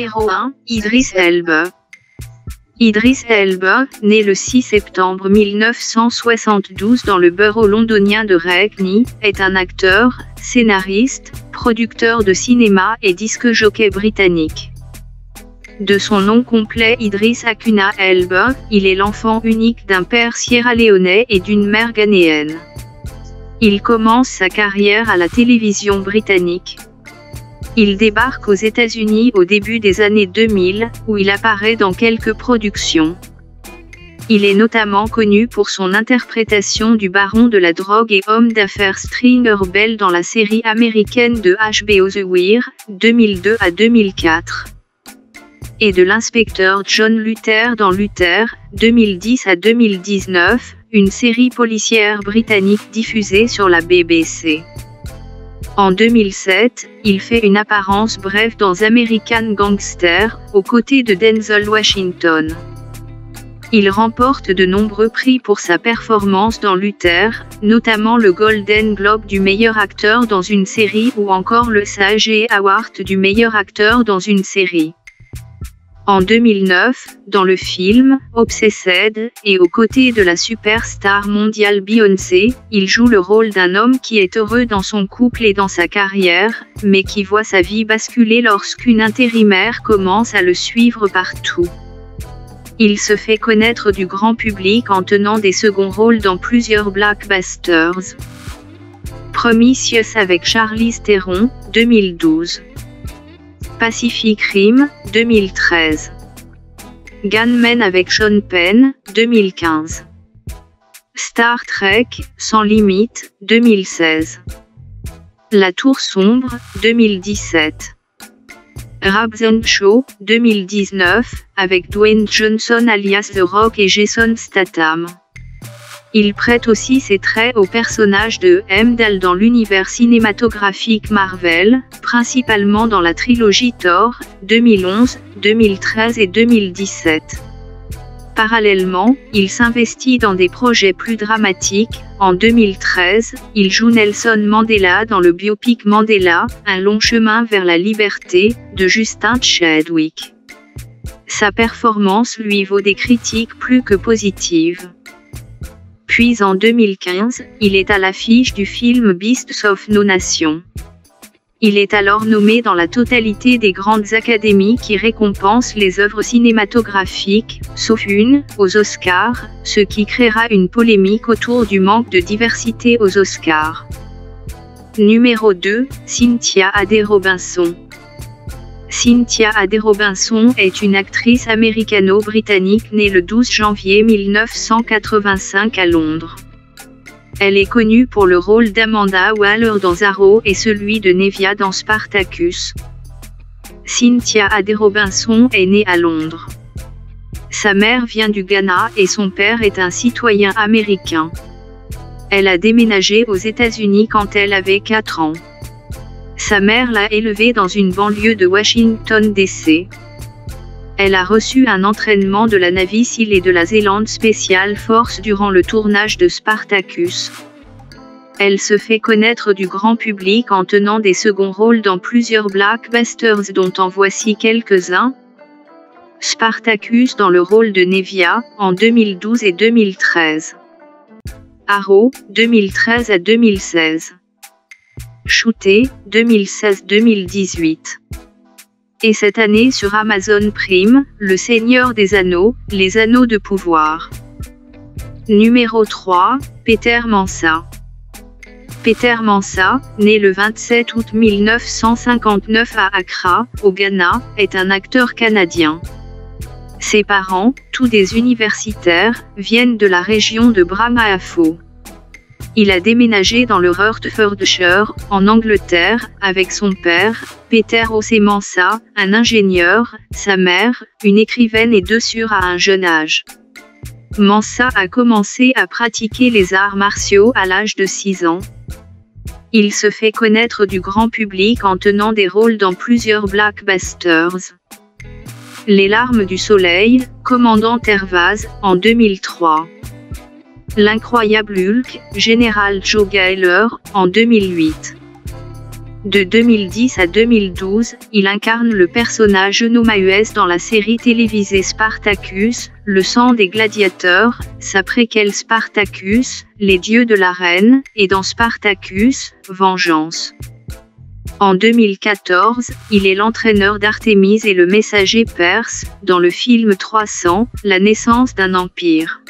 Numéro 1, Idris Elba. Idris Elba, né le 6 septembre 1972 dans le borough londonien de Hackney, est un acteur, scénariste, producteur de cinéma et disc-jockey britannique. De son nom complet Idris Akuna Elba, il est l'enfant unique d'un père sierra-léonais et d'une mère ghanéenne. Il commence sa carrière à la télévision britannique. Il débarque aux États-Unis au début des années 2000, où il apparaît dans quelques productions. Il est notamment connu pour son interprétation du baron de la drogue et homme d'affaires Stringer Bell dans la série américaine de HBO The Wire, 2002 à 2004. Et de l'inspecteur John Luther dans Luther, 2010 à 2019, une série policière britannique diffusée sur la BBC. En 2007, il fait une apparence brève dans American Gangster, aux côtés de Denzel Washington. Il remporte de nombreux prix pour sa performance dans Luther, notamment le Golden Globe du meilleur acteur dans une série ou encore le SAG Award du meilleur acteur dans une série. En 2009, dans le film « Obsessed » et aux côtés de la superstar mondiale Beyoncé, il joue le rôle d'un homme qui est heureux dans son couple et dans sa carrière, mais qui voit sa vie basculer lorsqu'une intérimaire commence à le suivre partout. Il se fait connaître du grand public en tenant des seconds rôles dans plusieurs blockbusters. Prometheus avec Charlize Theron, 2012. Pacific Rim, 2013. Gunman avec Sean Penn, 2015. Star Trek, Sans Limite, 2016. La Tour Sombre, 2017. Rabs & Show, 2019, avec Dwayne Johnson alias The Rock et Jason Statham. Il prête aussi ses traits au personnage de Heimdall dans l'univers cinématographique Marvel, principalement dans la trilogie Thor, 2011, 2013 et 2017. Parallèlement, il s'investit dans des projets plus dramatiques. En 2013, il joue Nelson Mandela dans le biopic Mandela, un long chemin vers la liberté, de Justin Chadwick. Sa performance lui vaut des critiques plus que positives. Puis en 2015, il est à l'affiche du film Beasts of No Nation. Il est alors nommé dans la totalité des grandes académies qui récompensent les œuvres cinématographiques, sauf une, aux Oscars, ce qui créera une polémique autour du manque de diversité aux Oscars. Numéro 2, Cynthia Ade Robinson. Cynthia Ade Robinson est une actrice américano-britannique née le 12 janvier 1985 à Londres. Elle est connue pour le rôle d'Amanda Waller dans Arrow et celui de Nevia dans Spartacus. Cynthia Ade Robinson est née à Londres. Sa mère vient du Ghana et son père est un citoyen américain. Elle a déménagé aux États-Unis quand elle avait 4 ans. Sa mère l'a élevée dans une banlieue de Washington, D.C. Elle a reçu un entraînement de la Navy SEAL et de la Zealand Special Force durant le tournage de Spartacus. Elle se fait connaître du grand public en tenant des seconds rôles dans plusieurs blockbusters dont en voici quelques-uns. Spartacus dans le rôle de Nevia, en 2012 et 2013. Arrow, 2013 à 2016. Shooté, 2016-2018. Et cette année sur Amazon Prime, Le Seigneur des Anneaux, Les Anneaux de Pouvoir. Numéro 3, Peter Mansa. Peter Mansa, né le 27 août 1959 à Accra, au Ghana, est un acteur canadien. Ses parents, tous des universitaires, viennent de la région de Brahmafo. Il a déménagé dans le Hertfordshire, en Angleterre, avec son père, Peter O.C. Mansa, un ingénieur, sa mère, une écrivaine et 2 sœurs à un jeune âge. Mansa a commencé à pratiquer les arts martiaux à l'âge de 6 ans. Il se fait connaître du grand public en tenant des rôles dans plusieurs blockbusters. Les larmes du soleil, Commandant Tervaz, en 2003. L'incroyable Hulk, Général Joe Gaylor, en 2008. De 2010 à 2012, il incarne le personnage Eunomaüs dans la série télévisée Spartacus, le sang des gladiateurs, sa préquelle Spartacus, les dieux de l'arène, et dans Spartacus, Vengeance. En 2014, il est l'entraîneur d'Artémis et le messager perse, dans le film 300, la naissance d'un empire.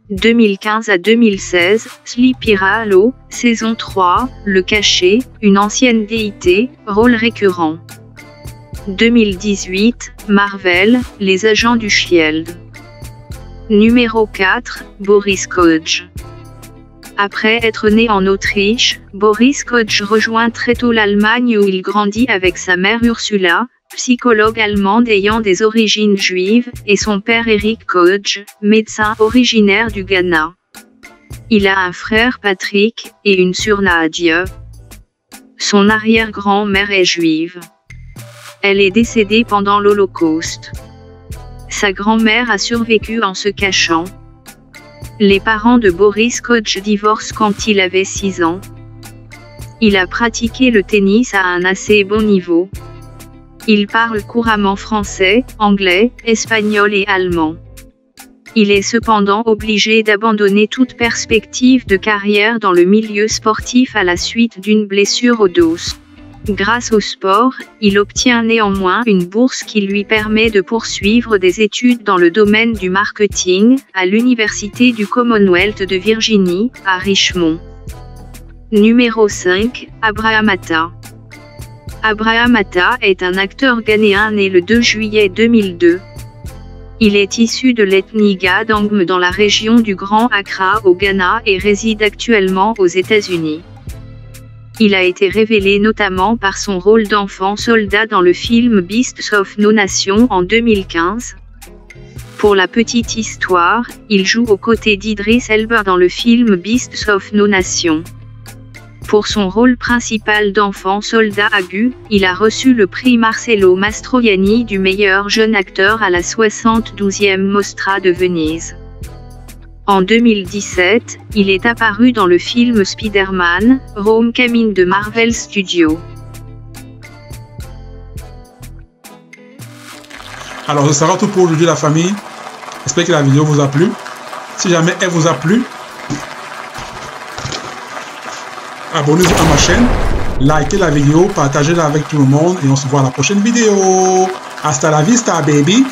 2015 à 2016, Sleepy Hollow, saison 3, Le Cachet, une ancienne déité, rôle récurrent. 2018, Marvel, Les Agents du Shield. Numéro 4, Boris Kodjoe. Après être né en Autriche, Boris Kodjoe rejoint très tôt l'Allemagne où il grandit avec sa mère Ursula, psychologue allemande ayant des origines juives, et son père Eric Kodjoe, médecin originaire du Ghana. Il a un frère Patrick, et une sœur Nadia. Son arrière-grand-mère est juive. Elle est décédée pendant l'Holocauste. Sa grand-mère a survécu en se cachant. Les parents de Boris Kodjoe divorcent quand il avait 6 ans. Il a pratiqué le tennis à un assez bon niveau. Il parle couramment français, anglais, espagnol et allemand. Il est cependant obligé d'abandonner toute perspective de carrière dans le milieu sportif à la suite d'une blessure au dos. Grâce au sport, il obtient néanmoins une bourse qui lui permet de poursuivre des études dans le domaine du marketing, à l'Université du Commonwealth de Virginie, à Richmond. Numéro 5, Abraham Atta. Abraham Atta est un acteur ghanéen né le 2 juillet 2002. Il est issu de l'ethnie Ga Dangme dans la région du Grand Accra au Ghana et réside actuellement aux États-Unis. Il a été révélé notamment par son rôle d'enfant soldat dans le film Beasts of No Nation en 2015. Pour la petite histoire, il joue aux côtés d'Idris Elba dans le film Beasts of No Nation. Pour son rôle principal d'enfant soldat aigu, il a reçu le prix Marcello Mastroianni du meilleur jeune acteur à la 72e Mostra de Venise. En 2017, il est apparu dans le film Spider-Man, Homecoming de Marvel Studios. Alors, ce sera tout pour aujourd'hui, la famille. J'espère que la vidéo vous a plu. Si jamais elle vous a plu, abonnez-vous à ma chaîne, likez la vidéo, partagez-la avec tout le monde et on se voit à la prochaine vidéo. Hasta la vista, baby.